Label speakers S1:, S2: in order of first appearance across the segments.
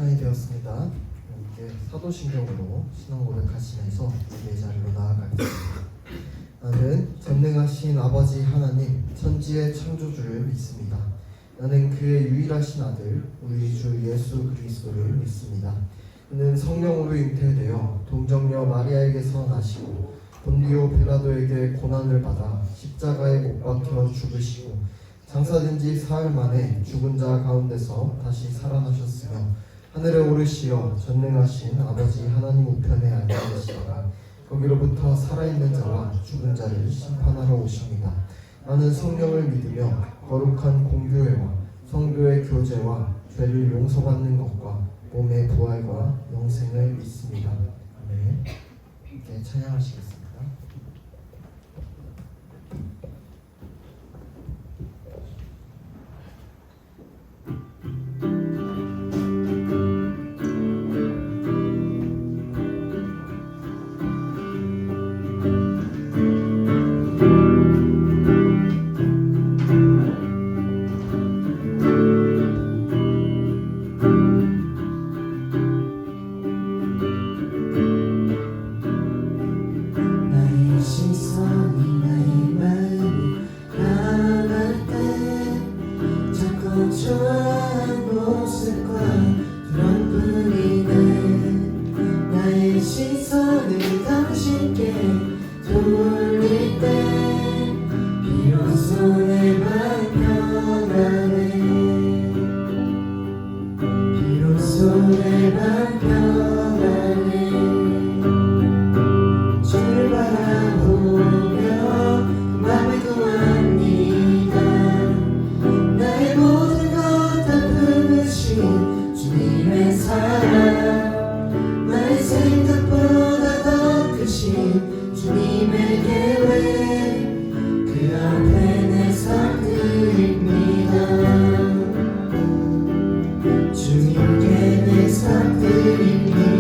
S1: 시간이 되었습니다. 함께 사도신경으로 신앙 고백하시면서 우리의 자리로 나아가겠습니다. 나는 전능하신 아버지 하나님 천지의 창조주를 믿습니다. 나는 그의 유일하신 아들 우리 주 예수 그리스도를 믿습니다. 그는 성령으로 잉태되어 동정녀 마리아에게서 나시고 본디오 빌라도에게 고난을 받아 십자가에 못 박혀 죽으시고 장사된 지 사흘 만에 죽은 자 가운데서 다시 살아나셨으며 하늘에 오르시어 전능하신 아버지 하나님 우편에 앉아 계시다가 거기로부터 살아있는 자와 죽은 자를 심판하러 오십니다. 나는 성령을 믿으며 거룩한 공교회와 성도의 교제와 죄를 용서받는 것과 몸의 부활과 영생을 믿습니다. 아멘. 함께 찬양하시겠습니다.
S2: 주님께 내 상 드립니다.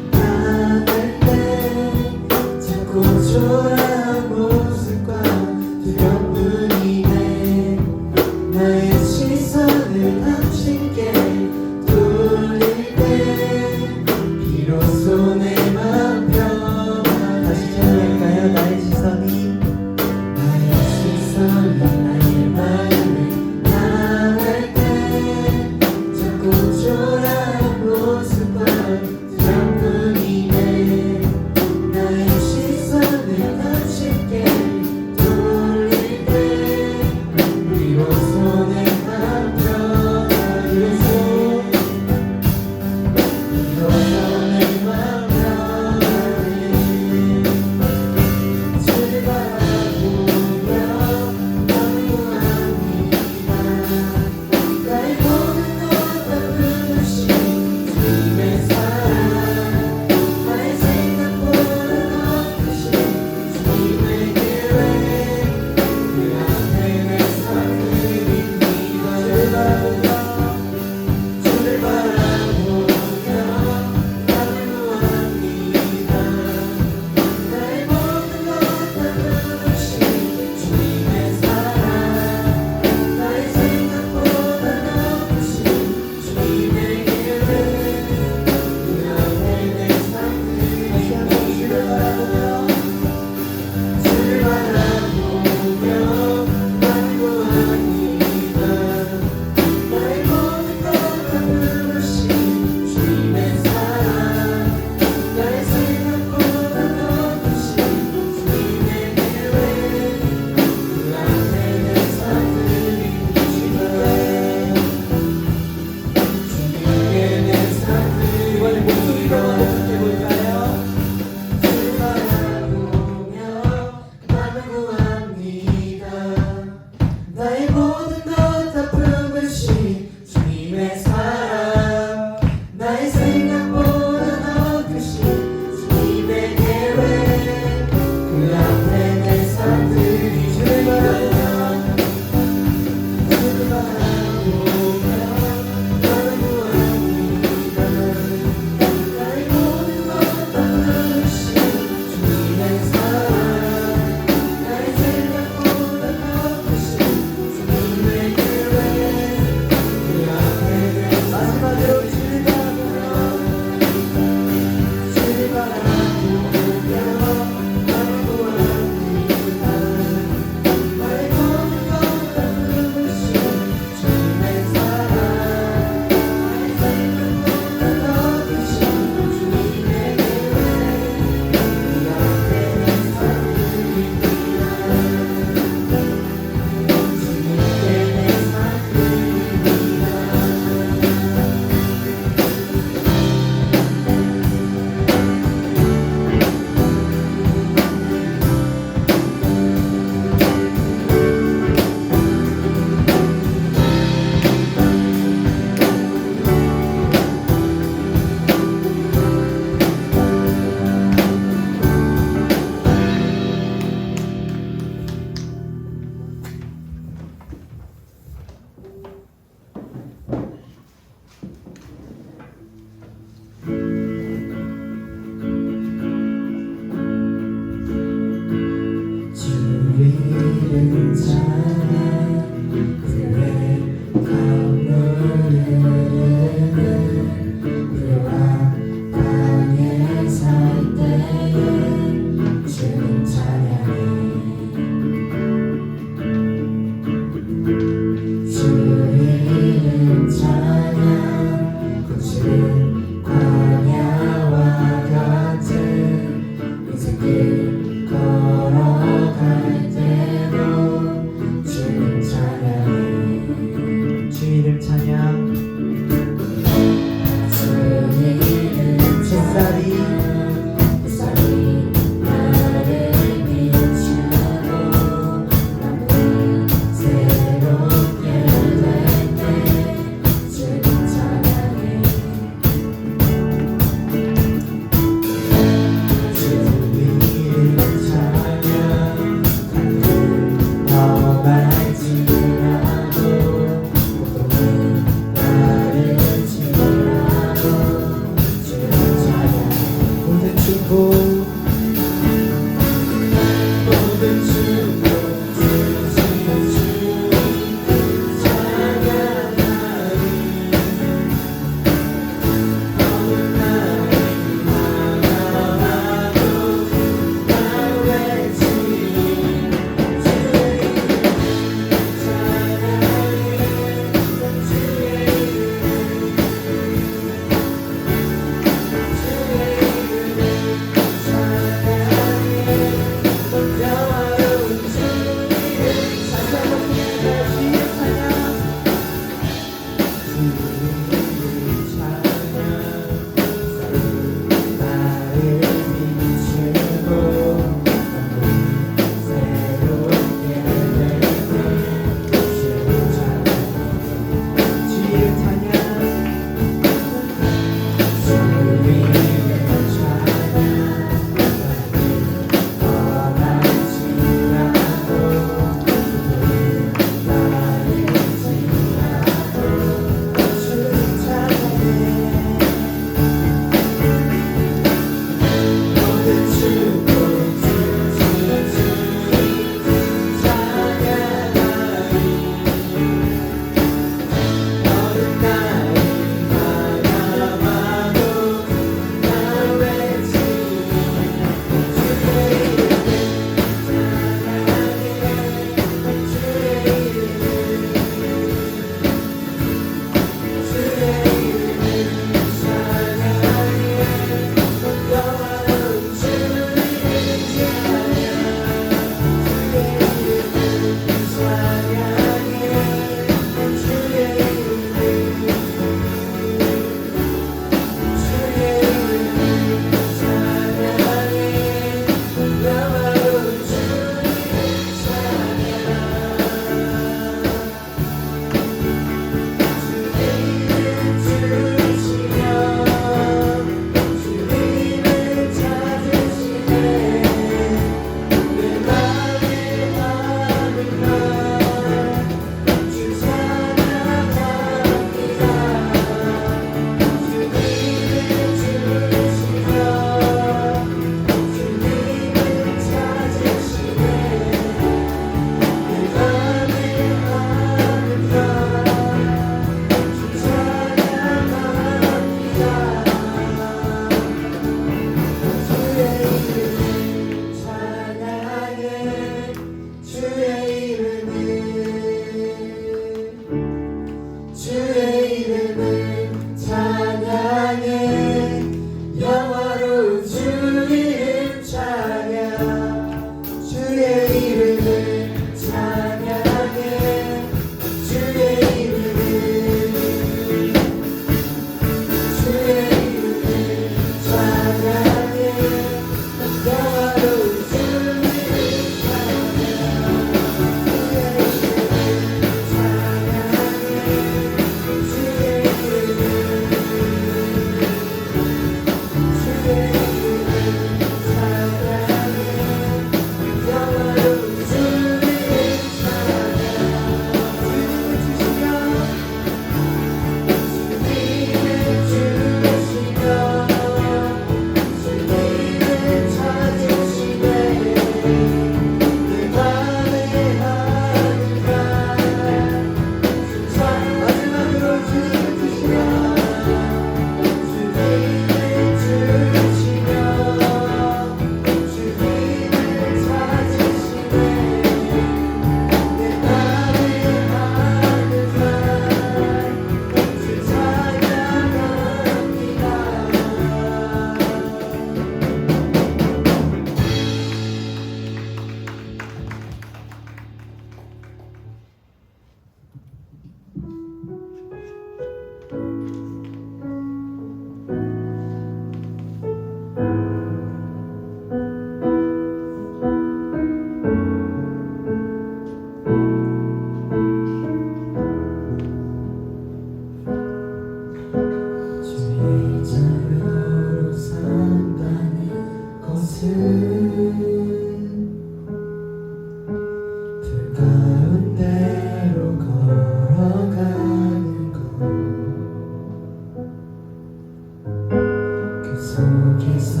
S2: 속에서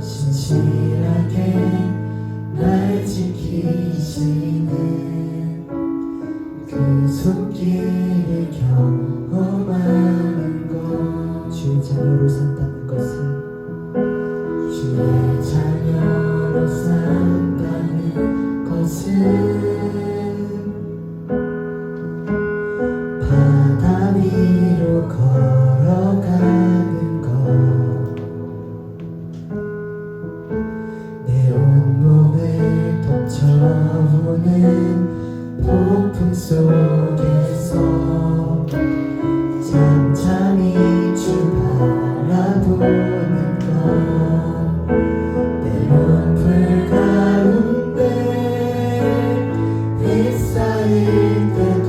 S2: 신실하게 날 지키시는 그 손길을 경험하는 것, 주의 자녀로 산다는 것은 주의 자녀로 산다는 것은 바다 위로 걸어가는 것, 내 온몸을 덮쳐오는 폭풍 속에서 잠잠히 주 바라보는 것, 때론 불 가운데 휩싸일 때도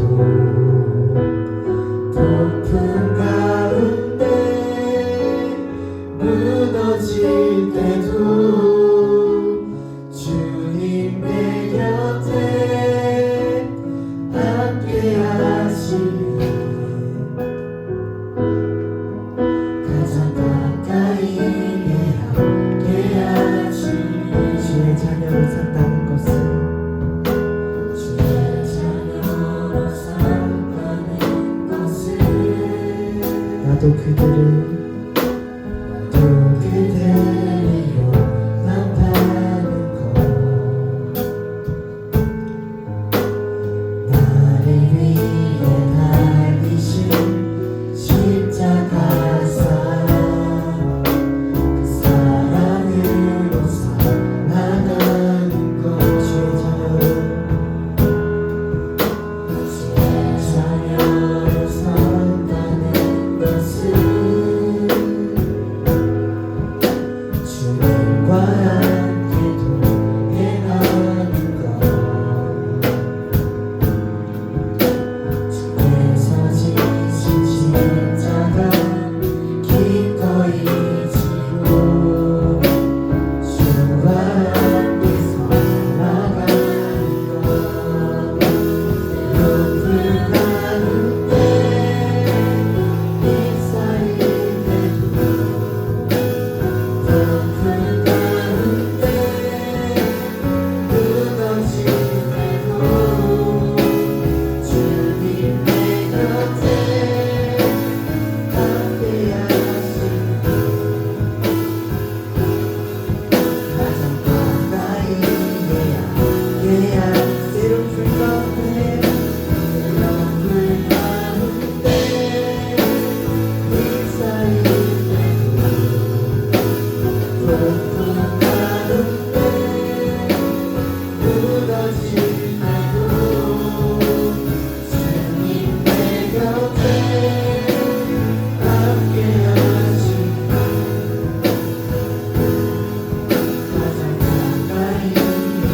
S2: 폭풍 가운데 무너질 때도 주님 내 곁에 함께 하시는 가장 가까이에 함께 하시는 주의 자녀로 산다는 것은 주의 자녀로 산다는 것은 나도 그들을 용납하는 것, 나를 위해 달리신 십자가 사랑, 그 사랑으로 살아가는 것, 주의 자녀로 산다는 것은 주님과 함께 동행하는 것, 주께서 지신 십자가 기꺼이 지고 주와 함께 살아가는 것, 때론 불 가운데 휩싸일 때도 폭풍 가운데 무너질 때도 주님 내 곁에 함께 하시는 가장 가까이에 함께한 때론 불 가운데 휩싸일 때도 폭풍 가운데 무너질 때도 주님 내 곁에 함께 하시는 가장 가까이에 함께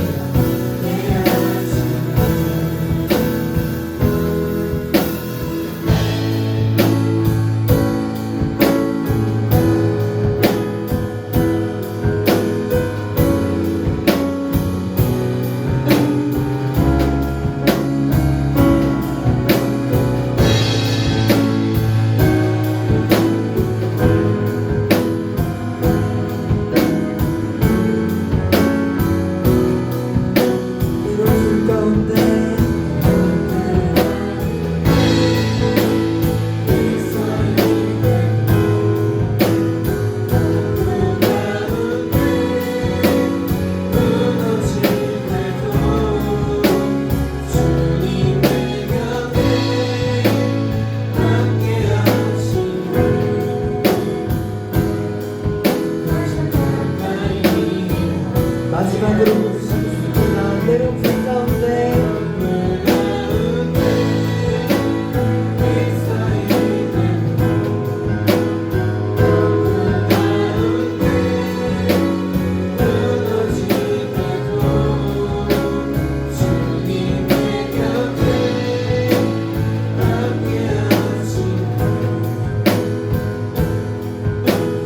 S2: 불 가운데 마지막으로 부르시겠습니다. 때론 불 가운데 주님 내 곁에 함께 하시는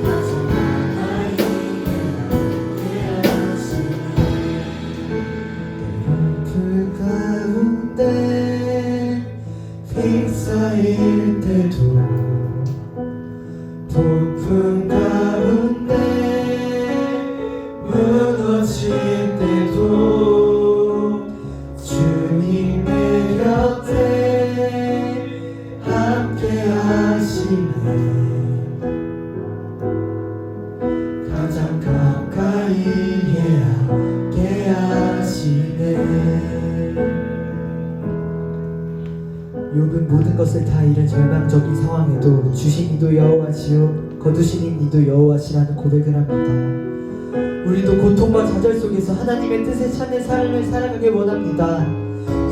S2: 가장 가까이에 함께 하시는 불 가운데 휩싸일 때도 폭풍 가운데
S3: 모든 것을 다 잃은 절망적인 상황에도 주신 이도 여호와시요 거두신 이도 여호와시라는 고백을 합니다. 우리도 고통과 좌절 속에서 하나님의 뜻에 찾는 삶을 살아가길 원합니다.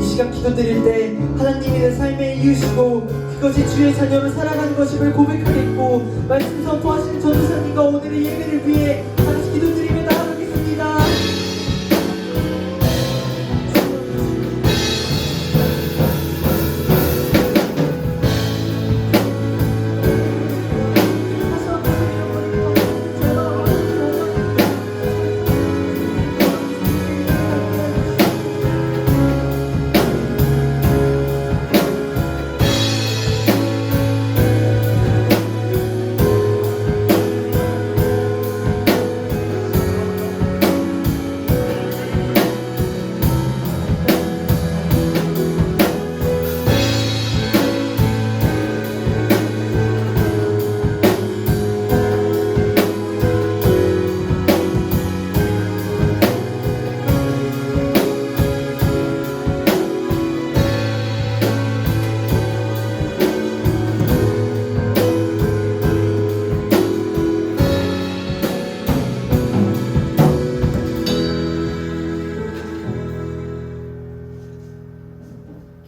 S3: 이 시간 기도드릴 때 하나님이 내 삶의 이유시고 그것이 주의 자녀로 살아가는 것임을 고백하겠고 말씀 선포하시는 전도사님과 오늘의 예배를 위해 같이 기도드리며 나아가겠습니다.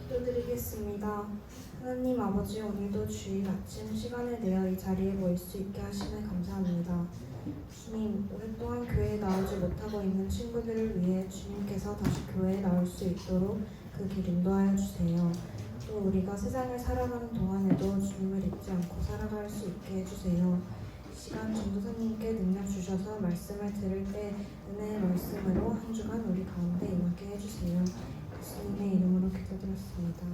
S4: 기도드리겠습니다. 하나님 아버지, 오늘도 주일 아침 시간을 내어 이 자리에 모일 수 있게 하심에 감사합니다. 주님, 오랫동안 교회에 나오지 못하고 있는 친구들을 위해 주님께서 다시 교회에 나올 수 있도록 그 길 인도하여 주세요. 또 우리가 세상을 살아가는 동안에도 주님을 잊지 않고 살아갈 수 있게 해주세요. 이 시간 전도사님께 능력 주셔서 말씀을 들을 때 은혜의 말씀으로 한 주간 우리 가운데 임하게 해주세요. 예수님의 이름으로 기도드렸습니다.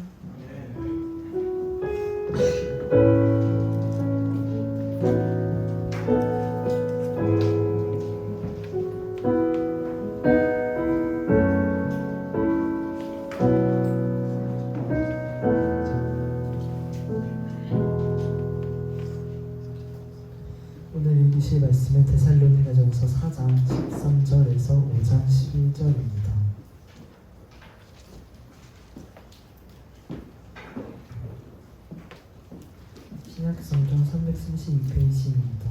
S3: 오늘 읽으실 말씀은 데살로니가전서 4장 13절에서 5장 11절입니다. 신약성경 332페이지입니다.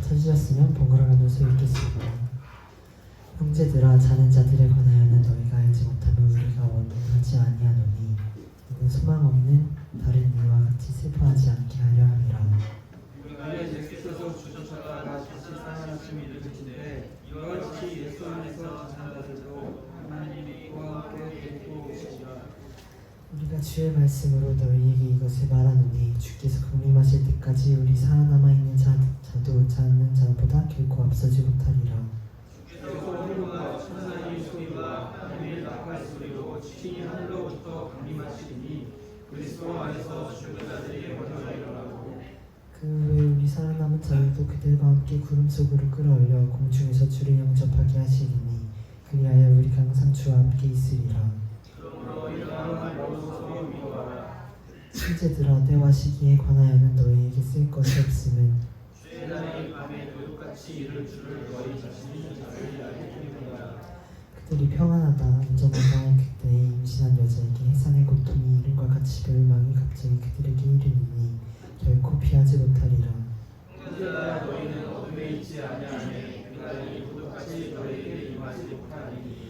S3: 찾으셨으면 번갈아가면서 읽겠습니다. 형제들아, 자는 자들에 관하여는 너희가 알지 못하면 우리가 원하지 아니하노니 이는 소망 없는 다른 이와 같이 슬퍼하지 않게 하려 함이라.
S2: 우리가 예수께서 주셨다가 다시 살아나심이 이르신데 이와 같이 예수 안에서 자는 자들도 하나님이 그와 함께 데리고 오시리라.
S3: 우리가 주의 말씀으로 너희에게 이것을 말하노니 주께서 강림하실 때까지 우리 살아남아 있는 자도 자는 자보다 결코 앞서지 못하리라.
S2: 주께서 오늘과 천사의 소리와 하나님의 나팔 소리로 친히 하늘로부터 강림하시리니 그리스도 안에서 죽은 자들이 먼저 일어나고
S3: 그 후에 우리 살아남은 자들도 그들과 함께 구름 속으로 끌어올려 공중에서 주를 영접하게 하시리니 그리하여 우리가 항상 주와 함께 있으리라.
S2: 그러므로 일어나는 모든 믿어라.
S3: 형제들아, 때와 시기에 관하여는 너희에게 쓸 것이 없음은
S2: 주의 날이 밤에 도둑같이 이를 줄을 너희 자신이 잘 알게 되리라.
S3: 그들이 평안하다 안전하다 할 그때에 임신한 여자에게 해산의 고통이 이른과 같이 멸망이 갑자기 그들에게 이르니 결코 피하지 못하리라.
S2: 형제들아, 너희는 어둠에 있지 아니하매 그 날이 도둑같이 너희에게 임하지 못하리니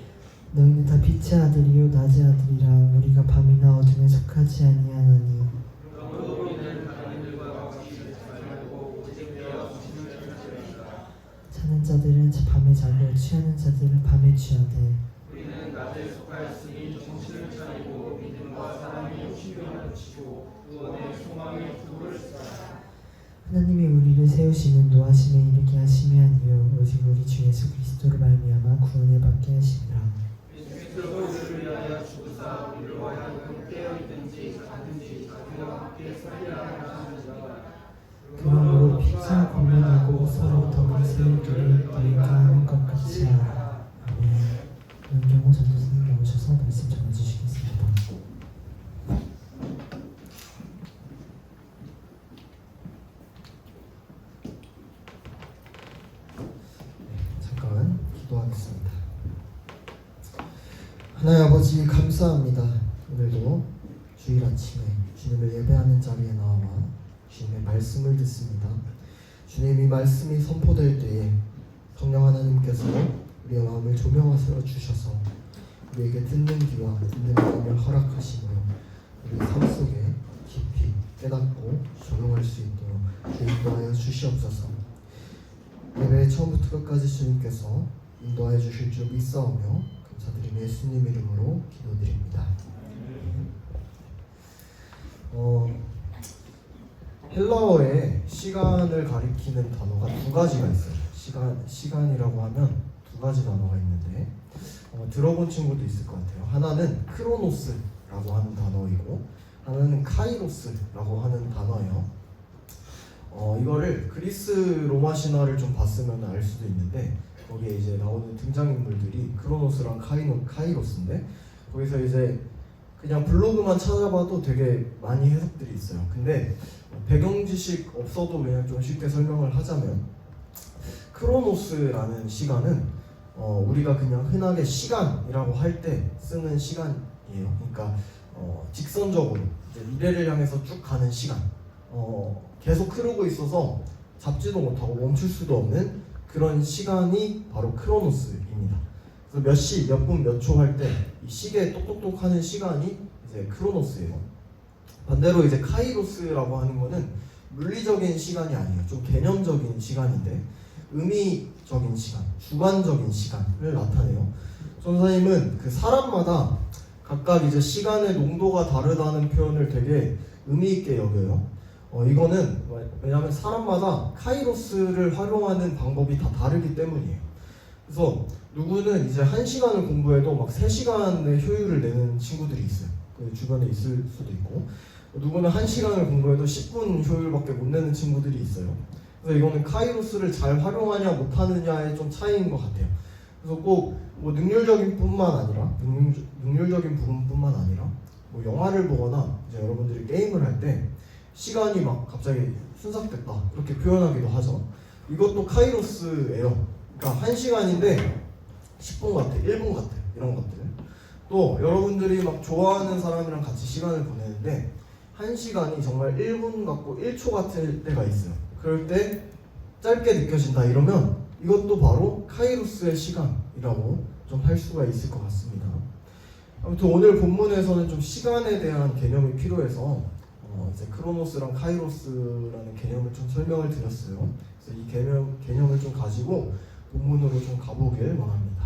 S3: 너희는 다 빛의 아들이요 낮의 아들이라. 우리가 밤이나 어둠에 속하지 아니하노니
S2: 그러므로 우리는 다른 이들과 같이 살고 오직 되어 정신을 차리라.
S3: 자는 자들은 밤에 자고 취하는 자들은 밤에 취하되
S2: 우리는 낮에 속하였으니 정신을 차리고 믿음과 사랑의 욕심을 붙이고 구원의 소망의 부를 쌓아.
S3: 하나님이 우리를 세우시는 노하심에 이르게 하심이 아니요 오직 우리 주 예수 그리스도로 말미암아 구원을 받게 하시니라.
S2: 예수께서 우리를 위하여 죽으사 우리로 하여금 깨어있든지 자든지 자기와 함께 살리라 하시니라.
S3: 그러므로 피차 공면하고 서로 덕을 세우기를 너희가 하는 것 같이 하라. 아멘. 연경호 전도사님 나오셔서 말씀 전해주시겠습니다.
S1: 잠깐 기도하겠습니다. 하나님 아버지 감사합니다. 오늘도 주일 아침에 주님을 예배하는 자리에 나와 주님의 말씀을 듣습니다. 주님, 이 말씀이 선포될 때에 성령 하나님께서 우리의 마음을 조명하여 주셔서 우리에게 듣는 귀와 듣는 마음을 허락하시므로 우리 삶 속에 깊이 깨닫고 적용할 수 있도록 주님 인도하여 주시옵소서. 예배의 처음부터 끝까지 주님께서 인도하여 주실 줄 믿사오며 감사드리며 예수님 이름으로 기도드립니다. 헬라어에 시간을 가리키는 단어가 두 가지가 있어요. 시간이라고 하면 두 가지 단어가 있는데 들어본 친구도 있을 것 같아요. 하나는 크로노스라고 하는 단어이고 하나는 카이로스라고 하는 단어예요. 이거를 그리스 로마 신화를 좀 봤으면 알 수도 있는데 거기에 이제 나오는 등장인물들이 크로노스랑 카이로스인데 거기서 이제 그냥 블로그만 찾아봐도 되게 많이 해석들이 있어요. 근데 배경 지식 없어도 그냥 좀 쉽게 설명을 하자면 크로노스라는 시간은 우리가 그냥 흔하게 시간이라고 할 때 쓰는 시간이에요. 그러니까 직선적으로 이제 미래를 향해서 쭉 가는 시간, 계속 흐르고 있어서 잡지도 못하고 멈출 수도 없는 그런 시간이 바로 크로노스입니다. 그래서 몇 시, 몇 분, 몇 초 할 때 이 시계에 똑똑똑 하는 시간이 이제 크로노스예요. 반대로 이제 카이로스라고 하는 거는 물리적인 시간이 아니에요. 좀 개념적인 시간인데 의미적인 시간, 주관적인 시간을 나타내요. 전사님은 그 사람마다 각각 이제 시간의 농도가 다르다는 표현을 되게 의미 있게 여겨요. 이거는 왜냐하면 사람마다 카이로스를 활용하는 방법이 다 다르기 때문이에요. 그래서 누구는 이제 1시간을 공부해도 막 3시간의 효율을 내는 친구들이 있어요. 그 주변에 있을 수도 있고 누구는 1시간을 공부해도 10분 효율밖에 못 내는 친구들이 있어요. 그래서 이거는 카이로스를 잘 활용하냐 못하느냐의 좀 차이인 것 같아요. 그래서 꼭 뭐 능률적인 부분뿐만 아니라 뭐 영화를 보거나 이제 여러분들이 게임을 할 때 시간이 막 갑자기 순삭됐다 이렇게 표현하기도 하죠. 이것도 카이로스예요. 그러니까 1시간인데 10분 같아, 1분 같아 이런 것들. 또 여러분들이 막 좋아하는 사람이랑 같이 시간을 보내는데 1시간이 정말 1분 같고 1초 같을 때가 있어요. 그럴 때 짧게 느껴진다 이러면 이것도 바로 카이로스의 시간이라고 좀 할 수가 있을 것 같습니다. 아무튼 오늘 본문에서는 좀 시간에 대한 개념이 필요해서 이제 크로노스랑 카이로스라는 개념을 좀 설명을 드렸어요. 그래서 이 개념을 좀 가지고 본문으로 좀 가보길 원합니다.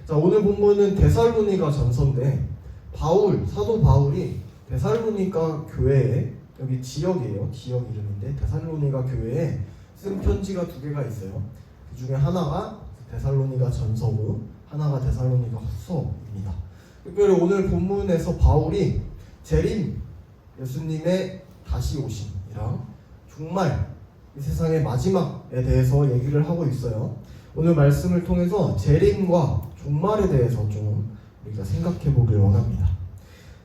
S1: 자, 오늘 본문은 데살로니가 전서인데 사도 바울이 데살로니가 교회에, 여기 지역이에요. 지역 이름인데 데살로니가 교회에 쓴 편지가 2개가 있어요. 그 중에 하나가 데살로니가 전서고 하나가 데살로니가 후서입니다. 특별히 오늘 본문에서 바울이 재림, 예수님의 다시 오심이랑 종말, 이 세상의 마지막에 대해서 얘기를 하고 있어요. 오늘 말씀을 통해서 재림과 종말에 대해서 좀 우리가 생각해 보길 원합니다.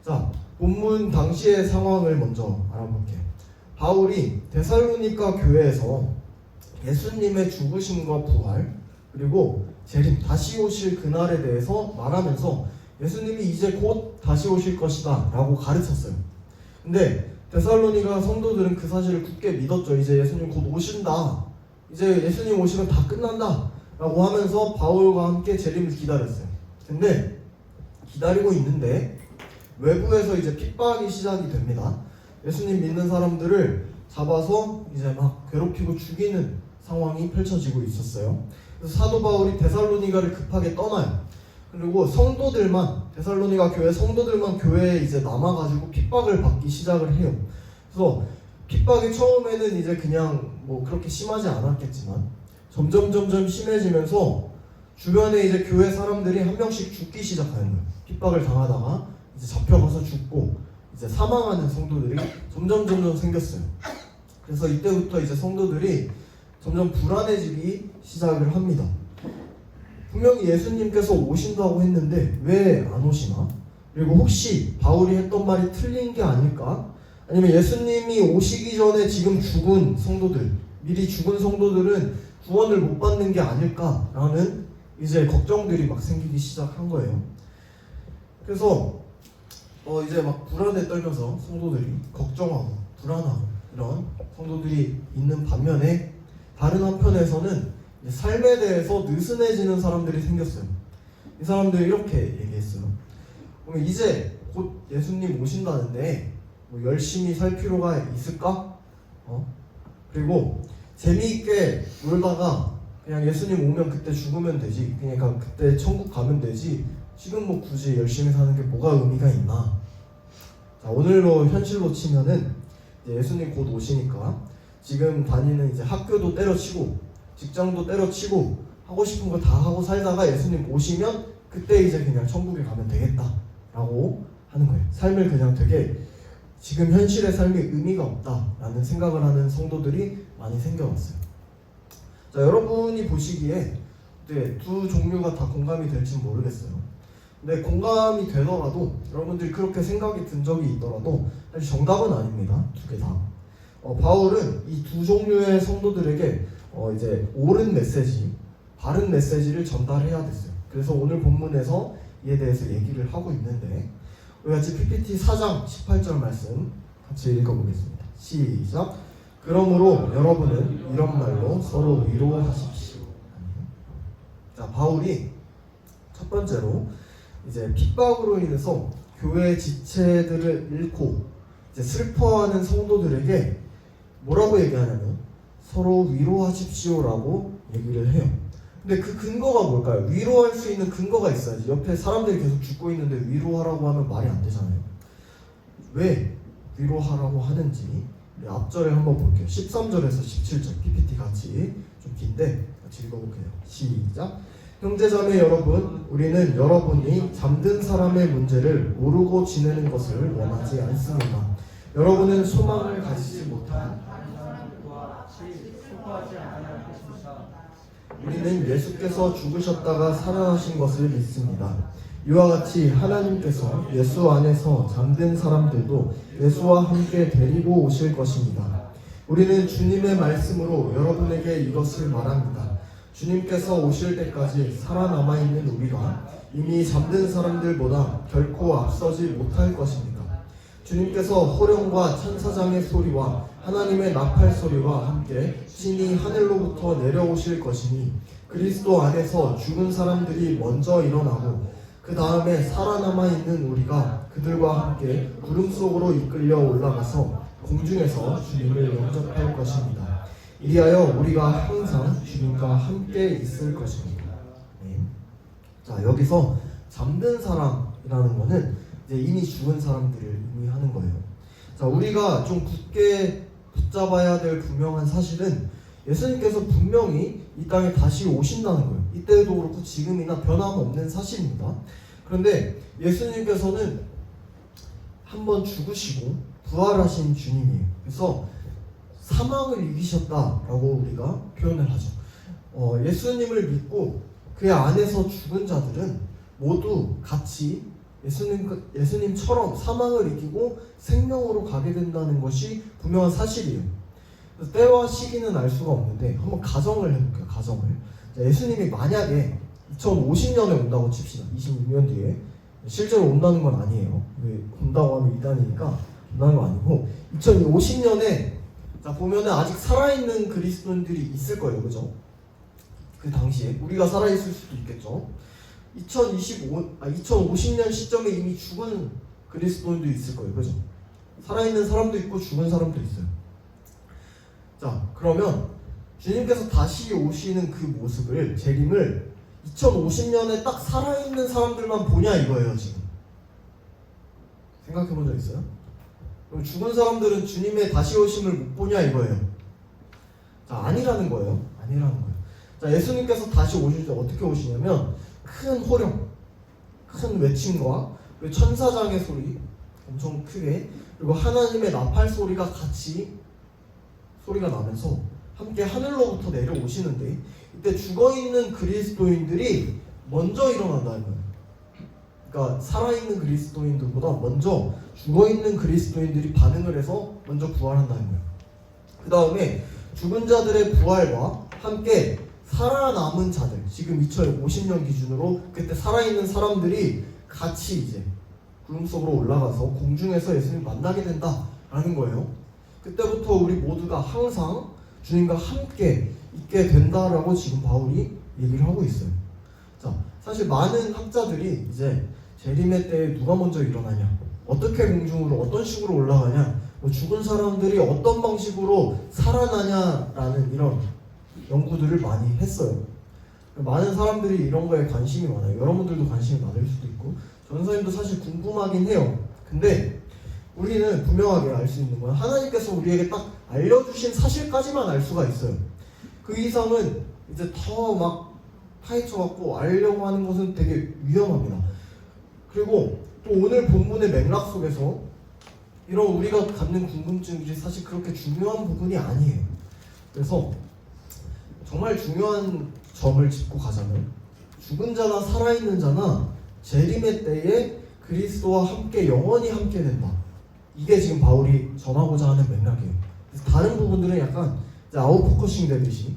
S1: 자, 본문 당시의 상황을 먼저 알아볼게요. 바울이 데살로니가 교회에서 예수님의 죽으심과 부활 그리고 재림, 다시 오실 그날에 대해서 말하면서 예수님이 이제 곧 다시 오실 것이다 라고 가르쳤어요. 근데 데살로니가 성도들은 그 사실을 굳게 믿었죠. 이제 예수님 곧 오신다, 이제 예수님 오시면 다 끝난다 라고 하면서 바울과 함께 재림을 기다렸어요. 근데 기다리고 있는데 외부에서 이제 핍박이 시작이 됩니다. 예수님 믿는 사람들을 잡아서 이제 막 괴롭히고 죽이는 상황이 펼쳐지고 있었어요. 그래서 사도 바울이 데살로니가를 급하게 떠나요. 그리고 데살로니가 교회 성도들만 교회에 이제 남아가지고 핍박을 받기 시작을 해요. 그래서 핍박이 처음에는 이제 그냥 뭐 그렇게 심하지 않았겠지만 점점 심해지면서 주변에 이제 교회 사람들이 한 명씩 죽기 시작하는 거예요. 핍박을 당하다가 이제 잡혀가서 죽고 이제 사망하는 성도들이 점점 생겼어요. 그래서 이때부터 이제 성도들이 점점 불안해지기 시작을 합니다. 분명히 예수님께서 오신다고 했는데 왜 안 오시나? 그리고 혹시 바울이 했던 말이 틀린 게 아닐까? 아니면 예수님이 오시기 전에 지금 죽은 성도들, 미리 죽은 성도들은 구원을 못 받는 게 아닐까라는 이제 걱정들이 막 생기기 시작한 거예요. 그래서 이제 막 불안에 떨면서 성도들이 걱정하고 불안하고 이런 성도들이 있는 반면에 다른 한편에서는 이제 삶에 대해서 느슨해지는 사람들이 생겼어요. 이 사람들이 이렇게 얘기했어요. 그러면 이제 곧 예수님 오신다는데 뭐 열심히 살 필요가 있을까? 그리고 재미있게 놀다가 그냥 예수님 오면 그때 죽으면 되지, 그러니까 그때 천국 가면 되지, 지금 뭐 굳이 열심히 사는 게 뭐가 의미가 있나? 자, 오늘로 현실로 치면은 이제 예수님 곧 오시니까 지금 다니는 이제 학교도 때려치고 직장도 때려치고 하고 싶은 거 다 하고 살다가 예수님 오시면 그때 이제 그냥 천국에 가면 되겠다라고 하는 거예요. 삶을 그냥 되게 지금 현실의 삶이 의미가 없다라는 생각을 하는 성도들이 많이 생겨왔어요. 자, 여러분이 보시기에 두 종류가 다 공감이 될지 모르겠어요. 근데 공감이 되더라도 여러분들이 그렇게 생각이 든 적이 있더라도 사실 정답은 아닙니다. 두 개 다. 바울은 이 두 종류의 성도들에게 이제 옳은 메시지, 바른 메시지를 전달해야 됐어요. 그래서 오늘 본문에서 이에 대해서 얘기를 하고 있는데 우리 같이 PPT 4장 18절 말씀 같이 읽어보겠습니다. 시작. 그러므로 여러분은 이런 말로 서로 위로하십시오. 자, 바울이 첫 번째로 이제 핍박으로 인해서 교회의 지체들을 잃고 이제 슬퍼하는 성도들에게 뭐라고 얘기하냐면 서로 위로하십시오라고 얘기를 해요. 근데 그 근거가 뭘까요? 위로할 수 있는 근거가 있어야지. 옆에 사람들이 계속 죽고 있는데 위로하라고 하면 말이 안 되잖아요. 왜 위로하라고 하는지 앞절에 한번 볼게요. 13절에서 17절 PPT 같이 좀 긴데 같이 읽어볼게요. 시작. 형제자매 여러분, 우리는 여러분이 잠든 사람의 문제를 모르고 지내는 것을 원하지 않습니다. 여러분은 소망을 가지지 못한 우리는 예수께서 죽으셨다가 살아나신 것을 믿습니다. 이와 같이 하나님께서 예수 안에서 잠든 사람들도 예수와 함께 데리고 오실 것입니다. 우리는 주님의 말씀으로 여러분에게 이것을 말합니다. 주님께서 오실 때까지 살아남아 있는 우리가 이미 잠든 사람들보다 결코 앞서지 못할 것입니다. 주님께서 호령과 천사장의 소리와 하나님의 나팔 소리와 함께 신이 하늘로부터 내려오실 것이니 그리스도 안에서 죽은 사람들이 먼저 일어나고 그 다음에 살아남아 있는 우리가 그들과 함께 구름 속으로 이끌려 올라가서 공중에서 주님을 영접할 것입니다. 이리하여 우리가 항상 주님과 함께 있을 것입니다. 네. 자, 여기서 잠든 사람이라는 거는 이제 이미 죽은 사람들을 의미하는 거예요. 자, 우리가 좀 굳게 붙잡아야 될 분명한 사실은 예수님께서 분명히 이 땅에 다시 오신다는 거예요. 이때도 그렇고 지금이나 변함없는 사실입니다. 그런데 예수님께서는 한번 죽으시고 부활하신 주님이에요. 그래서 사망을 이기셨다라고 우리가 표현을 하죠. 예수님을 믿고 그 안에서 죽은 자들은 모두 같이 예수님처럼 사망을 이기고 생명으로 가게 된다는 것이 분명한 사실이에요. 그래서 때와 시기는 알 수가 없는데 한번 가정을 해볼게요. 가정을. 자, 예수님이 만약에 2050년에 온다고 칩시다. 26년 뒤에. 실제로 온다는 건 아니에요. 왜 온다고 하면 이단이니까 온다는 건 아니고 2050년에 자, 보면은 아직 살아있는 그리스도인들이 있을 거예요. 그죠? 그 당시에 우리가 살아있을 수도 있겠죠. 2050년 시점에 이미 죽은 그리스도인도 있을 거예요. 그죠? 살아있는 사람도 있고 죽은 사람도 있어요. 자, 그러면 주님께서 다시 오시는 그 모습을, 재림을 2050년에 딱 살아있는 사람들만 보냐 이거예요. 지금 생각해 본 적 있어요? 그럼 죽은 사람들은 주님의 다시 오심을 못 보냐 이거예요. 자, 아니라는 거예요. 아니라는 거예요. 자, 예수님께서 다시 오실 때 어떻게 오시냐면 큰 호령, 큰 외침과 천사장의 소리 엄청 크게, 그리고 하나님의 나팔 소리가 같이 소리가 나면서 함께 하늘로부터 내려오시는데 이때 죽어있는 그리스도인들이 먼저 일어난다는 거예요. 그러니까 살아있는 그리스도인들보다 먼저 죽어있는 그리스도인들이 반응을 해서 먼저 부활한다는 거예요. 그 다음에 죽은 자들의 부활과 함께 살아남은 자들, 지금 2050년 기준으로 그때 살아있는 사람들이 같이 이제 구름 속으로 올라가서 공중에서 예수님 만나게 된다라는 거예요. 그때부터 우리 모두가 항상 주님과 함께 있게 된다라고 지금 바울이 얘기를 하고 있어요. 자, 사실 많은 학자들이 이제 재림의 때에 누가 먼저 일어나냐, 어떻게 공중으로 어떤 식으로 올라가냐, 뭐 죽은 사람들이 어떤 방식으로 살아나냐라는 이런 연구들을 많이 했어요. 많은 사람들이 이런 거에 관심이 많아요. 여러분들도 관심이 많을 수도 있고 전사님도 사실 궁금하긴 해요. 근데 우리는 분명하게 알 수 있는 건 하나님께서 우리에게 딱 알려주신 사실까지만 알 수가 있어요. 그 이상은 이제 더 막 파헤쳐갖고 알려고 하는 것은 되게 위험합니다. 그리고 또 오늘 본문의 맥락 속에서 이런 우리가 갖는 궁금증들이 사실 그렇게 중요한 부분이 아니에요. 그래서 정말 중요한 점을 짚고 가자면 죽은 자나 살아있는 자나 재림의 때에 그리스도와 함께 영원히 함께 된다. 이게 지금 바울이 전하고자 하는 맥락이에요. 그래서 다른 부분들은 약간 이제 아웃포커싱 되듯이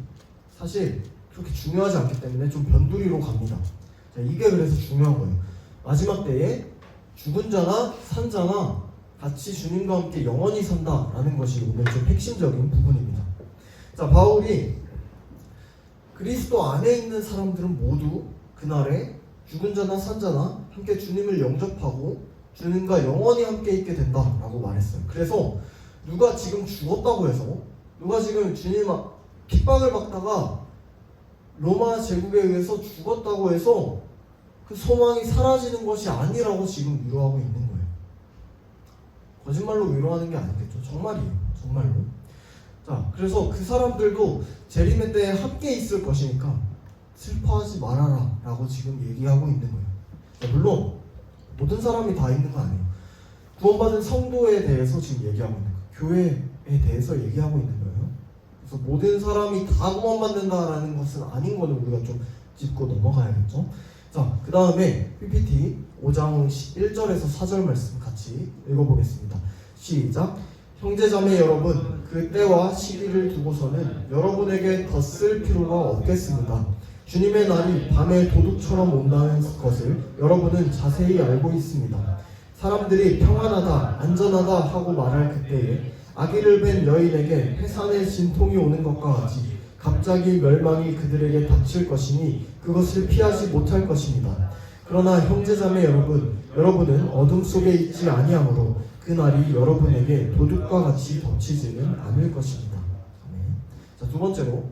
S1: 사실 그렇게 중요하지 않기 때문에 좀 변두리로 갑니다. 자, 이게 그래서 중요한 거예요. 마지막 때에 죽은 자나 산 자나 같이 주님과 함께 영원히 산다라는 것이 오늘 좀 핵심적인 부분입니다. 자, 바울이 그리스도 안에 있는 사람들은 모두 그날에 죽은 자나 산 자나 함께 주님을 영접하고 주님과 영원히 함께 있게 된다라고 말했어요. 그래서 누가 지금 죽었다고 해서, 누가 지금 주님 핍박을 받다가 로마 제국에 의해서 죽었다고 해서 그 소망이 사라지는 것이 아니라고 지금 위로하고 있는 거예요. 거짓말로 위로하는 게 아니겠죠. 정말이에요. 정말로. 자, 그래서 그 사람들도 재림의 때에 함께 있을 것이니까 슬퍼하지 말아라 라고 지금 얘기하고 있는 거예요. 자, 물론 모든 사람이 다 있는 거 아니에요. 구원받은 성도에 대해서 지금 얘기하고 있는 거예요. 교회에 대해서 얘기하고 있는 거예요. 그래서 모든 사람이 다 구원받는다라는 것은 아닌 거는 우리가 좀 짚고 넘어가야겠죠. 자, 그 다음에 PPT 5장 1절에서 4절 말씀 같이 읽어보겠습니다. 시작. 형제자매 여러분, 그 때와 시기를 두고서는 여러분에게 더 쓸 필요가 없겠습니다. 주님의 날이 밤에 도둑처럼 온다는 것을 여러분은 자세히 알고 있습니다. 사람들이 평안하다, 안전하다 하고 말할 그때에 아기를 뵌 여인에게 해산의 진통이 오는 것과 같이 갑자기 멸망이 그들에게 닥칠 것이니 그것을 피하지 못할 것입니다. 그러나 형제자매 여러분, 여러분은 어둠 속에 있지 아니하므로 그 날이 여러분에게 도둑과 같이 덮치지는 않을 것입니다. 자, 두 번째로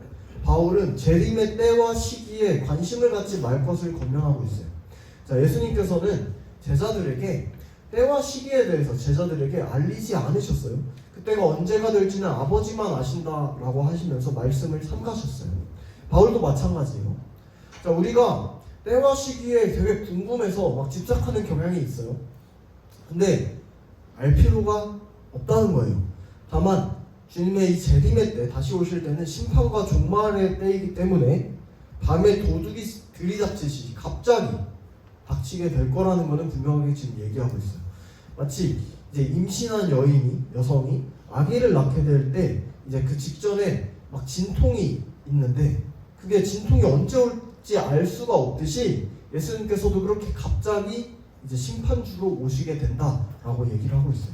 S1: 바울은 재림의 때와 시기에 관심을 갖지 말 것을 권면하고 있어요. 자, 예수님께서는 제자들에게 때와 시기에 대해서 제자들에게 알리지 않으셨어요. 그때가 언제가 될지는 아버지만 아신다라고 하시면서 말씀을 삼가셨어요. 바울도 마찬가지예요. 자, 우리가 때와 시기에 되게 궁금해서 막 집착하는 경향이 있어요. 근데 알 필요가 없다는 거예요. 다만 주님의 이 재림의 때, 다시 오실 때는 심판과 종말의 때이기 때문에 밤에 도둑이 들이닥치시 갑자기 닥치게 될 거라는 것은 분명하게 지금 얘기하고 있어요. 마치 이제 임신한 여성이 아기를 낳게 될 때 이제 그 직전에 막 진통이 있는데 그게 진통이 언제 올지 알 수가 없듯이 예수님께서도 그렇게 갑자기 이제 심판주로 오시게 된다라고 얘기를 하고 있어요.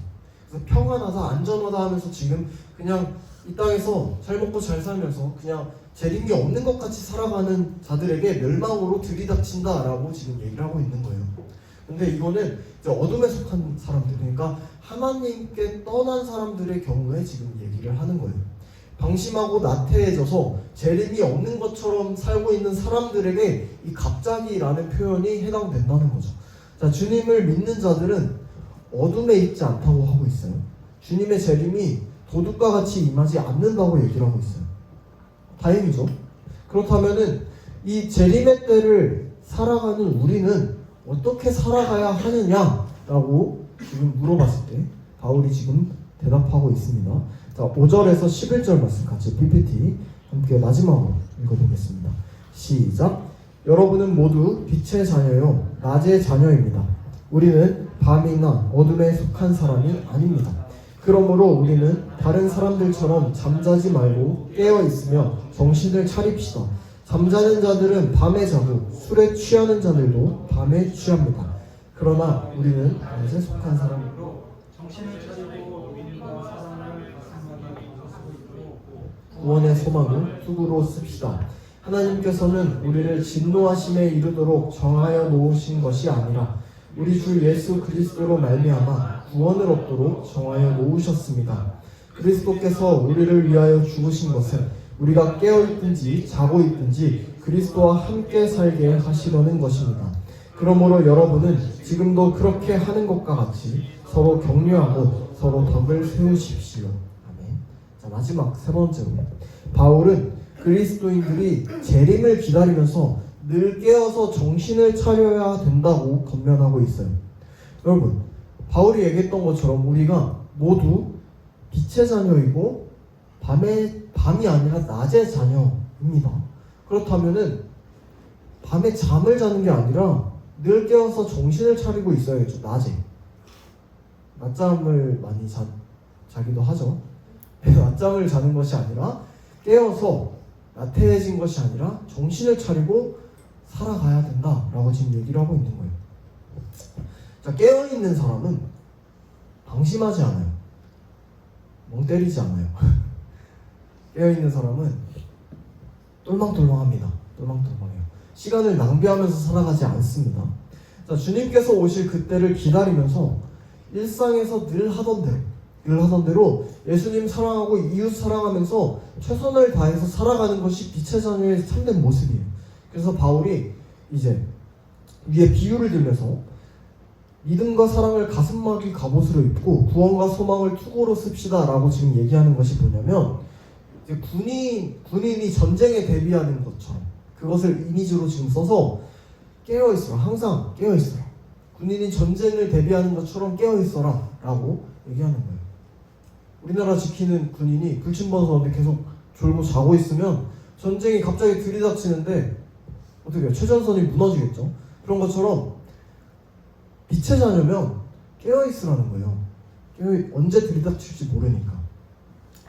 S1: 그래서 평안하다, 안전하다 하면서 지금 그냥 이 땅에서 잘 먹고 잘 살면서 그냥 재림이 없는 것 같이 살아가는 자들에게 멸망으로 들이닥친다라고 지금 얘기를 하고 있는 거예요. 근데 이거는 이제 어둠에 속한 사람들, 그러니까 하나님께 떠난 사람들의 경우에 지금 얘기를 하는 거예요. 방심하고 나태해져서 재림이 없는 것처럼 살고 있는 사람들에게 이 갑자기라는 표현이 해당된다는 거죠. 자, 주님을 믿는 자들은 어둠에 있지 않다고 하고 있어요. 주님의 재림이 도둑과 같이 임하지 않는다고 얘기를 하고 있어요. 다행이죠. 그렇다면은 이 재림의 때를 살아가는 우리는 어떻게 살아가야 하느냐라고 지금 물어봤을 때 바울이 지금 대답하고 있습니다. 자, 5절에서 11절 말씀 같이 PPT 함께 마지막으로 읽어보겠습니다. 시작. 여러분은 모두 빛의 자녀요 낮의 자녀입니다. 우리는 밤이나 어둠에 속한 사람이 아닙니다. 그러므로 우리는 다른 사람들처럼 잠자지 말고 깨어 있으며 정신을 차립시다. 잠자는 자들은 밤에 자고 술에 취하는 자들도 밤에 취합니다. 그러나 우리는 무엇에 속한 사람이고
S2: 로 정신을 차리고 믿음과 사랑을 가슴마다 인도하고 있도록
S1: 구원의 소망을 투구로 씁시다. 하나님께서는 우리를 진노하심에 이르도록 정하여 놓으신 것이 아니라 우리 주 예수 그리스도로 말미암아 구원을 얻도록 정하여 놓으셨습니다. 그리스도께서 우리를 위하여 죽으신 것은 우리가 깨어있든지 자고 있든지 그리스도와 함께 살게 하시려는 것입니다. 그러므로 여러분은 지금도 그렇게 하는 것과 같이 서로 격려하고 서로 덕을 세우십시오. 아멘. 자, 마지막 세 번째로 바울은 그리스도인들이 재림을 기다리면서 늘 깨어서 정신을 차려야 된다고 권면하고 있어요. 여러분, 바울이 얘기했던 것처럼 우리가 모두 빛의 자녀이고 밤이 아니라 낮의 자녀입니다. 그렇다면은 밤에 잠을 자는 게 아니라 늘 깨어서 정신을 차리고 있어야겠죠. 낮에 낮잠을 많이 자기도 하죠. 낮잠을 자는 것이 아니라 깨어서 나태해진 것이 아니라 정신을 차리고 살아가야 된다라고 지금 얘기를 하고 있는 거예요. 자, 깨어있는 사람은 방심하지 않아요. 멍 때리지 않아요. 깨어있는 사람은 똘망똘망합니다. 똘망똘망해요. 시간을 낭비하면서 살아가지 않습니다. 자, 주님께서 오실 그때를 기다리면서 일상에서 늘 하던 대로 예수님 사랑하고 이웃 사랑하면서 최선을 다해서 살아가는 것이 빛의 자녀의 참된 모습이에요. 그래서 바울이 이제 위에 비유를 들면서 믿음과 사랑을 가슴막이 갑옷으로 입고 구원과 소망을 투구로 씁시다 라고 지금 얘기하는 것이 뭐냐면 이제 군인이 전쟁에 대비하는 것처럼 그것을 이미지로 지금 써서 깨어있어라, 항상 깨어있어라, 군인이 전쟁을 대비하는 것처럼 깨어있어라 라고 얘기하는 거예요. 우리나라 지키는 군인이 불침번선한테 계속 졸고 자고 있으면 전쟁이 갑자기 들이닥치는데 어떻게 해요? 최전선이 무너지겠죠. 그런 것처럼 빛의 자녀면 깨어있으라는 거예요. 언제 들이닥칠지 모르니까.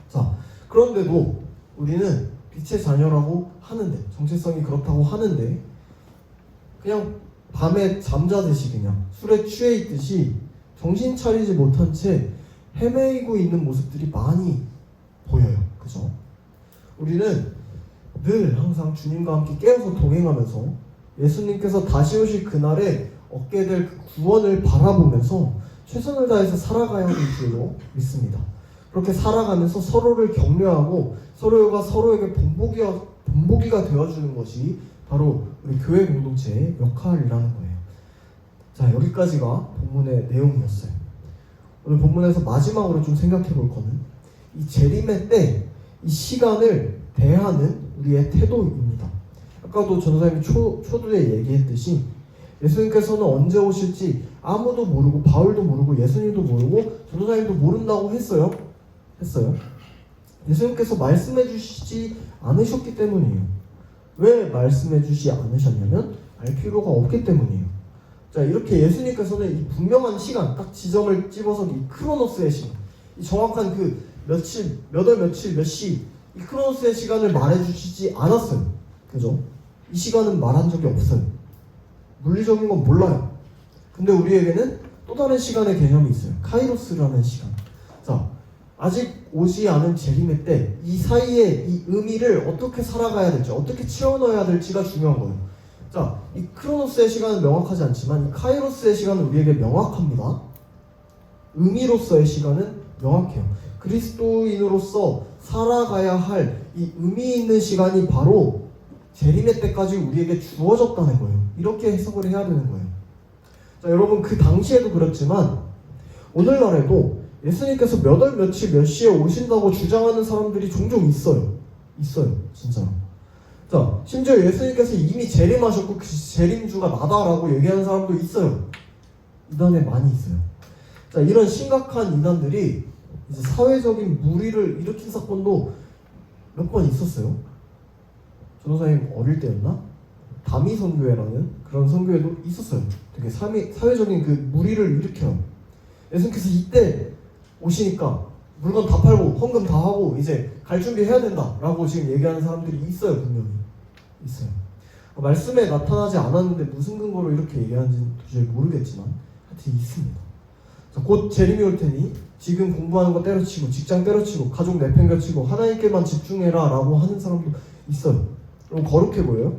S1: 자, 그런데도 우리는 빛의 자녀라고 하는데, 정체성이 그렇다고 하는데 그냥 밤에 잠자듯이 그냥 술에 취해 있듯이 정신 차리지 못한 채 헤매이고 있는 모습들이 많이 보여요. 그죠? 우리는 늘 항상 주님과 함께 깨어서 동행하면서 예수님께서 다시 오실 그날에 얻게 될 그 구원을 바라보면서 최선을 다해서 살아가야 할 줄로 믿습니다. 그렇게 살아가면서 서로를 격려하고 서로가 서로에게 본보기가 되어주는 것이 바로 우리 교회 공동체의 역할이라는 거예요. 자, 여기까지가 본문의 내용이었어요. 오늘 본문에서 마지막으로 좀 생각해 볼 거는 이 재림의 때, 이 시간을 대하는 우리의 태도입니다. 아까도 전도사님이 초두에 얘기했듯이 예수님께서는 언제 오실지 아무도 모르고 바울도 모르고 예수님도 모르고 전도사님도 모른다고 했어요. 예수님께서 말씀해 주시지 않으셨기 때문이에요. 왜 말씀해 주시지 않으셨냐면 알 필요가 없기 때문이에요. 자, 이렇게 예수님께서는 이 분명한 시간, 딱 지점을 집어서 이 크로노스의 시간, 이 정확한 그 며칠, 몇 월 며칠 몇 시, 이 크로노스의 시간을 말해주시지 않았어요. 그죠? 이 시간은 말한 적이 없어요. 물리적인 건 몰라요. 근데 우리에게는 또 다른 시간의 개념이 있어요. 카이로스라는 시간. 자, 아직 오지 않은 재림의 때 이 사이에 이 의미를 어떻게 살아가야 될지, 어떻게 채워넣어야 될지가 중요한 거예요. 자, 이 크로노스의 시간은 명확하지 않지만 이 카이로스의 시간은 우리에게 명확합니다. 의미로서의 시간은 명확해요. 그리스도인으로서 살아가야 할 이 의미 있는 시간이 바로 재림의 때까지 우리에게 주어졌다는 거예요. 이렇게 해석을 해야 되는 거예요. 자, 여러분, 그 당시에도 그렇지만 오늘날에도 예수님께서 몇 월 며칠 몇 시에 오신다고 주장하는 사람들이 종종 있어요. 진짜로. 자, 심지어 예수님께서 이미 재림하셨고 그 재림주가 나다라고 얘기하는 사람도 있어요. 이단에 많이 있어요. 자, 이런 심각한 이단들이 이제 사회적인 무리를 일으킨 사건도 몇 번 있었어요. 전도사님 어릴 때였나? 다미 선교회라는 그런 선교회도 있었어요. 되게 사회적인 그 무리를 일으켜요. 예수님께서 이때 오시니까 물건 다 팔고 헌금 다 하고 이제 갈 준비 해야 된다라고 지금 얘기하는 사람들이 있어요. 분명히 있어요. 말씀에 나타나지 않았는데 무슨 근거로 이렇게 얘기하는지는 도저히 모르겠지만 하여튼 있습니다. 자, 곧 재림이 올 테니 지금 공부하는 거 때려치고 직장 때려치고 가족 내팽개치고 하나님께만 집중해라 라고 하는 사람도 있어요. 그럼 거룩해 보여요?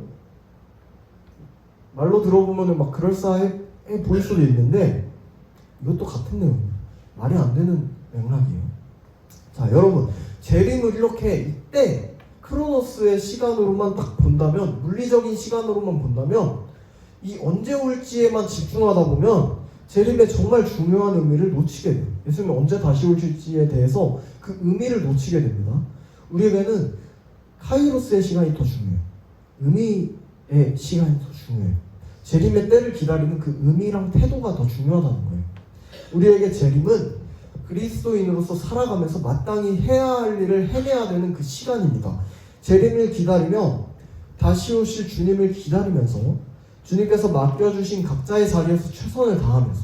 S1: 말로 들어보면 막 그럴싸해 보일 수도 있는데 이것도 같은 내용이에요. 말이 안 되는 맥락이에요. 자, 여러분, 재림을 이렇게 이때 크로노스의 시간으로만 딱 본다면, 물리적인 시간으로만 본다면 이 언제 올지에만 집중하다 보면 재림의 정말 중요한 의미를 놓치게 돼요. 예수님이 언제 다시 올지에 대해서 그 의미를 놓치게 됩니다. 우리에게는 카이로스의 시간이 더 중요해요. 의미의 시간이 더 중요해요. 재림의 때를 기다리는 그 의미랑 태도가 더 중요하다는 거예요. 우리에게 재림은 그리스도인으로서 살아가면서 마땅히 해야 할 일을 해내야 되는 그 시간입니다. 재림을 기다리며 다시 오실 주님을 기다리면서 주님께서 맡겨주신 각자의 자리에서 최선을 다하면서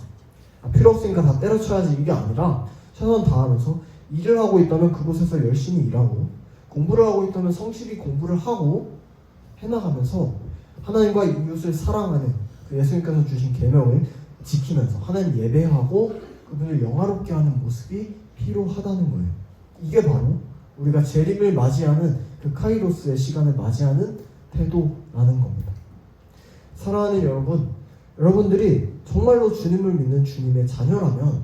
S1: 필요 없으니까 다 때려쳐야지 이게 아니라 최선 다하면서 일을 하고 있다면 그곳에서 열심히 일하고 공부를 하고 있다면 성실히 공부를 하고 해나가면서 하나님과 이웃을 사랑하는 그 예수님께서 주신 계명을 지키면서 하나님 예배하고 그분을 영화롭게 하는 모습이 필요하다는 거예요. 이게 바로 우리가 재림을 맞이하는 그 카이로스의 시간을 맞이하는 태도라는 겁니다. 사랑하는 여러분, 여러분들이 정말로 주님을 믿는 주님의 자녀라면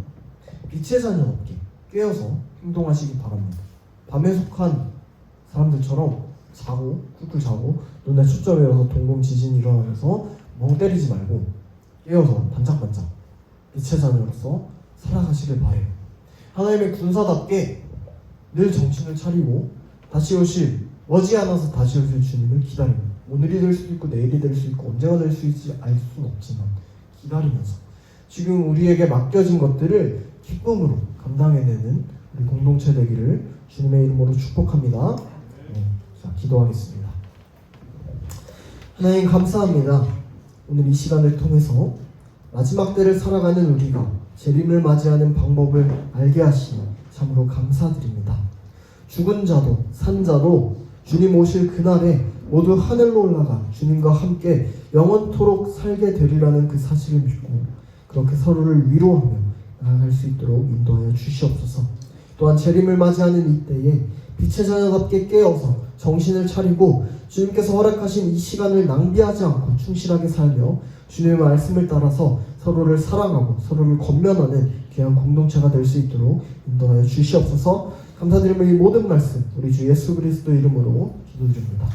S1: 빛의 자녀답게 깨어서 행동하시기 바랍니다. 밤에 속한 사람들처럼 자고 꿀꿀 자고 눈에 초점이 일어서 동공 지진이 일어나면서 멍 때리지 말고 깨어서 반짝반짝 빛의 자녀로서 살아가시길 바래요. 하나님의 군사답게 늘 정신을 차리고 다시 오실 머지않아서 다시 오실 주님을 기다립니다. 오늘이 될 수도 있고 내일이 될 수 있고 언제가 될 수 있을지 알 수는 없지만 기다리면서 지금 우리에게 맡겨진 것들을 기쁨으로 감당해내는 우리 공동체 되기를 주님의 이름으로 축복합니다. 자, 기도하겠습니다. 하나님 감사합니다. 오늘 이 시간을 통해서 마지막 때를 살아가는 우리가 재림을 맞이하는 방법을 알게 하시니 참으로 감사드립니다. 죽은 자도 산 자도 주님 오실 그날에 모두 하늘로 올라가 주님과 함께 영원토록 살게 되리라는 그 사실을 믿고 그렇게 서로를 위로하며 나아갈 수 있도록 인도하여 주시옵소서. 또한 재림을 맞이하는 이때에 빛의 자녀답게 깨어서 정신을 차리고 주님께서 허락하신 이 시간을 낭비하지 않고 충실하게 살며 주님의 말씀을 따라서 서로를 사랑하고 서로를 권면하는 귀한 공동체가 될 수 있도록 인도하여 주시옵소서. 감사드리며 이 모든 말씀 우리 주 예수 그리스도 이름으로 기도드립니다.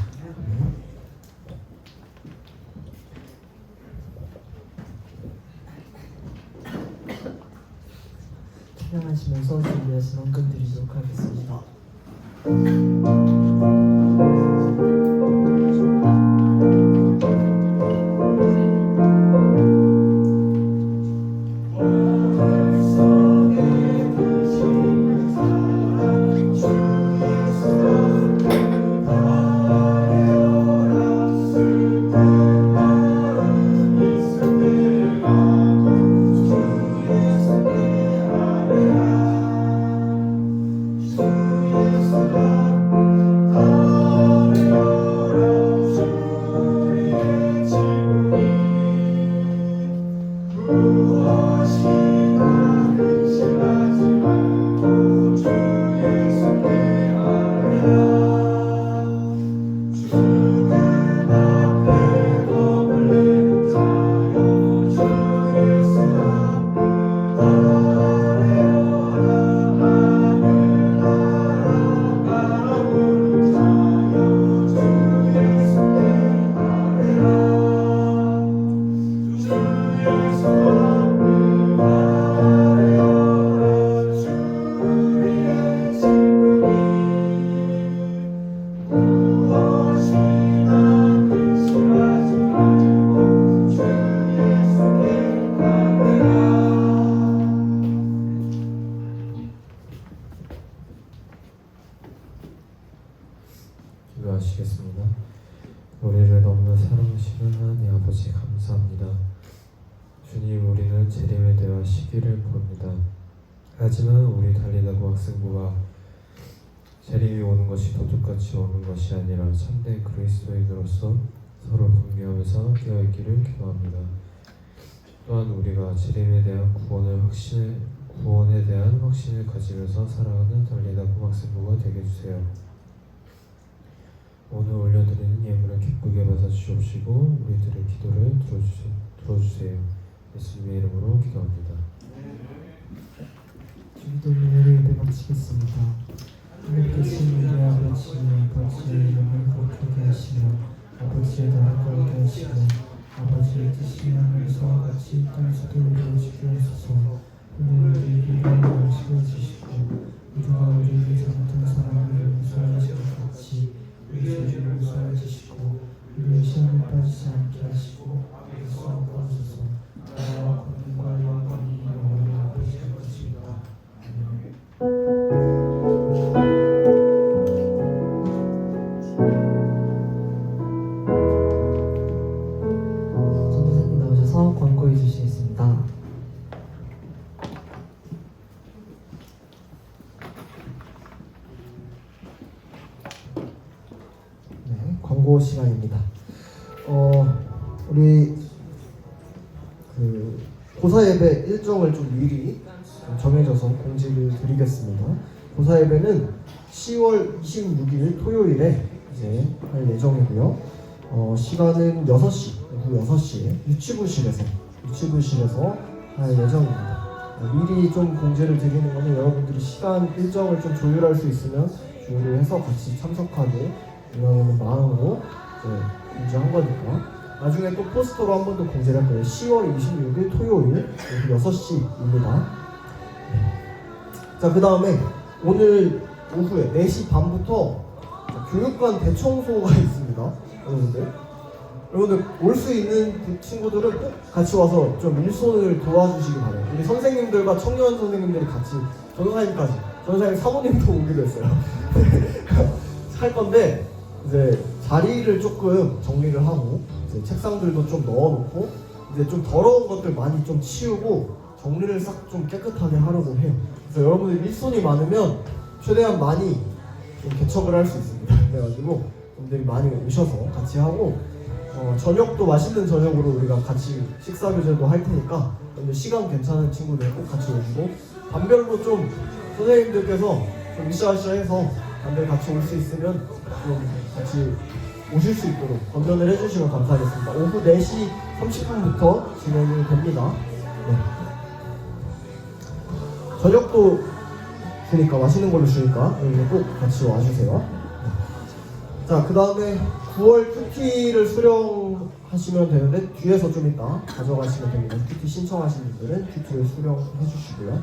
S3: 찬양하시면서 준비하신 헌금 드리도록 하겠습니다.
S5: 기도하시겠습니다. 우리를 너무나 사랑하시는 하나님 아버지 감사합니다. 주님, 우리는 재림에 대한 시기를 모릅니다. 하지만 우리 달리다고 학생부가 재림이 오는 것이 도둑같이 오는 것이 아니라 참된 그리스도인으로서 서로 공유하면서 깨어있기를 기도합니다. 또한 우리가 재림에 대한 구원에 대한 확신을 가지면서 살아가는 달리다 고막생부가 되게 해주세요. 오늘 올려드리는 예물을 기쁘게 받아주시옵시고 우리들의 기도를 들어주세요. 예수님의 이름으로 기도합니다.
S3: 주기도 예배를 예배 마치겠습니다. 하늘 계신 우리 아버지의 이름을 거룩하게 하시며 아버지의 나라가 오게 하시며 아버지의 뜻이 하늘에서와 같이 땅에서도 이루어지게 하소서. 오늘 우리에게 일하는 음식을 주시고 우리가 우리에게 잘못한 사람을 용서하신 것 같이 우리 죄를 용서해 주시고 우리의 시험에 빠지지 않게 하시고 우리 수험을 하소서. 나라와 권능과 영광이 영원히 아버지의 것입니다. 아멘. 전도사님 나오셔서 광고해 주시겠습니다.
S1: 네, 광고 시간입니다. 우리 고사 예배 일정을 좀 미리 정해져서 공지를 드리겠습니다. 고사 예배는 10월 26일 토요일에 이제 할 예정이고요. 시간은 6시, 오후 6시에 유치부실에서 할 예정입니다. 미리 좀 공지를 드리는 거는 여러분들이 시간 일정을 좀 조율할 수 있으면 조율을 해서 같이 참석하게 이런 마음으로 공지한 거니까 나중에 또 포스터로 한 번 더 공지를 할 거예요. 10월 26일 토요일 오후 6시입니다. 자, 그 다음에 오늘 오후에 4시 반부터 교육관 대청소가 있습니다. 여러분들 올 수 있는 그 친구들은 꼭 같이 와서 좀 일손을 도와주시기 바래요. 우리 선생님들과 청년 선생님들이 같이 전도사님 사모님도 오기로 했어요. 할 건데 이제 자리를 조금 정리를 하고 이제 책상들도 좀 넣어놓고 이제 좀 더러운 것들 많이 좀 치우고 정리를 싹 좀 깨끗하게 하려고 해요. 그래서 여러분들 일손이 많으면 최대한 많이 좀 개척을 할 수 있습니다. 그래가지고 여러분들이 많이 오셔서 같이 하고 저녁도 맛있는 저녁으로 우리가 같이 식사 교제도 할 테니까 시간 괜찮은 친구들 꼭 같이 오시고 반별로 좀 선생님들께서 좀 으쌰으쌰해서 반별 같이 올 수 있으면 좀 같이 오실 수 있도록 권면을 해주시면 감사하겠습니다. 오후 4시 30분부터 진행이 됩니다. 네. 저녁도 주니까 맛있는 걸로 주니까 여러분 꼭 같이 와주세요. 네. 자, 그 다음에 9월 큐티를 수령하시면 되는데 뒤에서 좀 이따 가져가시면 됩니다. 큐티 신청하신 분들은 큐티를 수령해 주시고요.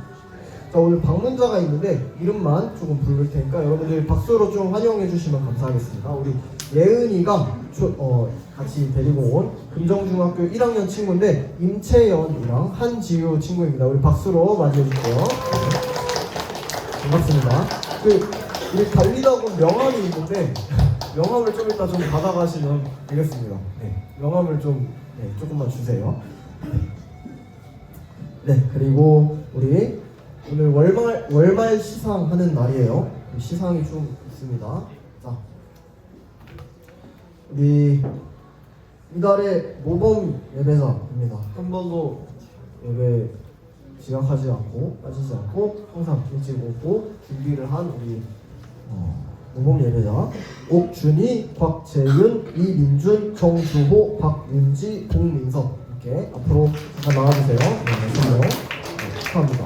S1: 자, 오늘 방문자가 있는데 이름만 조금 부를 테니까 여러분들 박수로 좀 환영해 주시면 감사하겠습니다. 우리 예은이가 같이 데리고 온 금정중학교 1학년 친구인데 임채연이랑 한지우 친구입니다. 우리 박수로 맞이해 주세요. 반갑습니다. 우리 달리다고 명함이 있는데 명함을 좀 이따 좀 받아가시면 되겠습니다. 네, 명함을 좀 조금만 주세요. 네, 그리고 우리 오늘 월말 시상 하는 날이에요. 시상이 좀 있습니다. 자, 우리 이달의 모범 예배자입니다. 한 번도 예배 지각하지 않고 빠지지 않고 항상 일찍 오고 준비를 한 우리 모범 예배자 옥준희, 곽재윤, 이민준, 정주호, 박윤지, 공민석 이렇게 앞으로 잠깐 나와주세요. 네, 선명 축하합니다.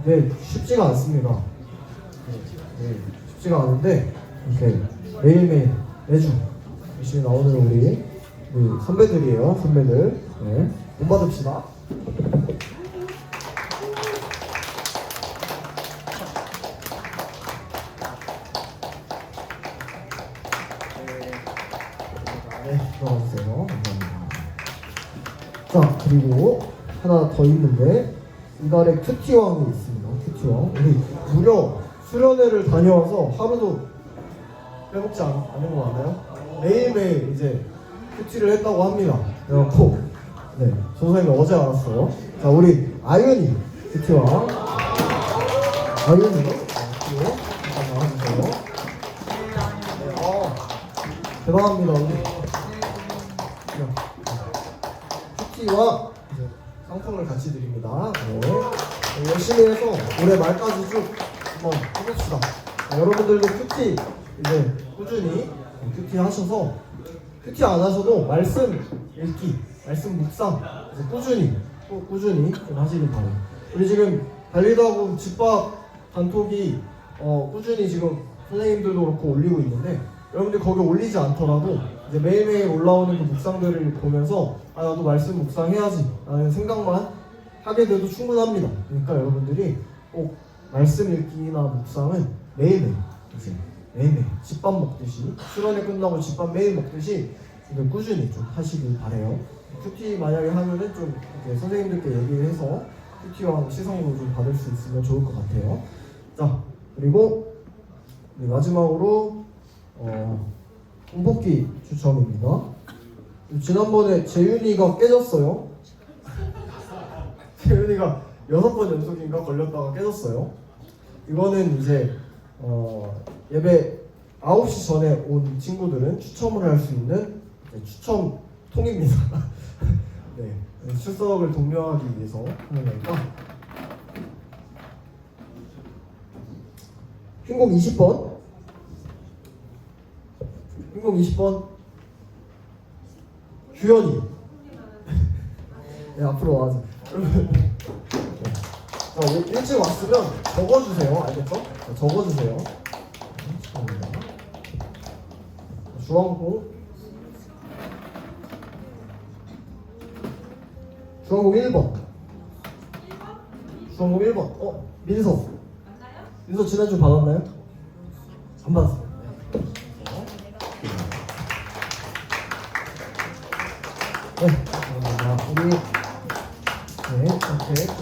S1: 네, 쉽지가 않습니다. 네, 쉽지가 않은데 이렇게 매주 열심히 나오는 우리 선배들이에요. 선배들. 네, 돈 받읍시다. 네, 들어가주세요. 감사합니다. 자, 그리고 하나 더 있는데 이달에 큐티왕이 있습니다. 큐티왕. 우리 무려 수련회를 다녀와서 하루도 빼먹지 않은 거 맞나요? 매일매일 이제 큐티를 했다고 합니다. 그래갖고 네, 선생님이 어제 알았어요. 자, 우리 아윤이 큐티왕. 아윤이 나와주세요. 들어갑니다. 우리 큐티와 이제 상품을 같이 드립니다. 네. 열심히 해서 올해 말까지 쭉 한번 해봅시다. 여러분들도 큐티 이제 꾸준히 큐티 하셔서 큐티 안 하셔도 말씀 읽기, 말씀 묵상 이제 꾸준히 좀 하시길 바래요. 우리 지금 달리다고 집밥 단톡이 꾸준히 지금 선생님들도 그렇고 올리고 있는데 여러분들 거기 올리지 않더라도 이제 매일매일 올라오는 그 묵상들을 보면서 아 나도 말씀 묵상해야지 라는 생각만 하게 돼도 충분합니다. 그러니까 여러분들이 꼭 말씀 읽기나 묵상은 매일매일 집밥 먹듯이 수련회 끝나고 집밥 매일 먹듯이 꾸준히 좀 하시길 바래요. 큐티 만약에 하면은 좀 이렇게 선생님들께 얘기를 해서 큐티와 시상으로 좀 받을 수 있으면 좋을 것 같아요. 자 그리고 마지막으로 공복기 추첨입니다. 지난번에 재윤이가 깨졌어요. 재윤이가 6번 연속인가 걸렸다가 깨졌어요. 이거는 이제 예배 9시 전에 온 친구들은 추첨을 할 수 있는 추첨 통입니다. 네, 출석을 독려하기 위해서 하는 거니까 흰공 20번 규현이 네, 앞으로 와서 자, 일찍 왔으면 적어주세요. 알겠죠? 자, 적어주세요. 주황공 1번 주황공 1번 민서 지난주 받았나요? 안 받았어요. 네, 감사합니다. 우리 이렇게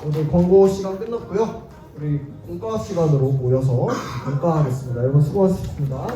S1: 오늘 광고 시간 끝났고요. 우리 공과 시간으로 모여서 공과하겠습니다. 여러분 수고하셨습니다.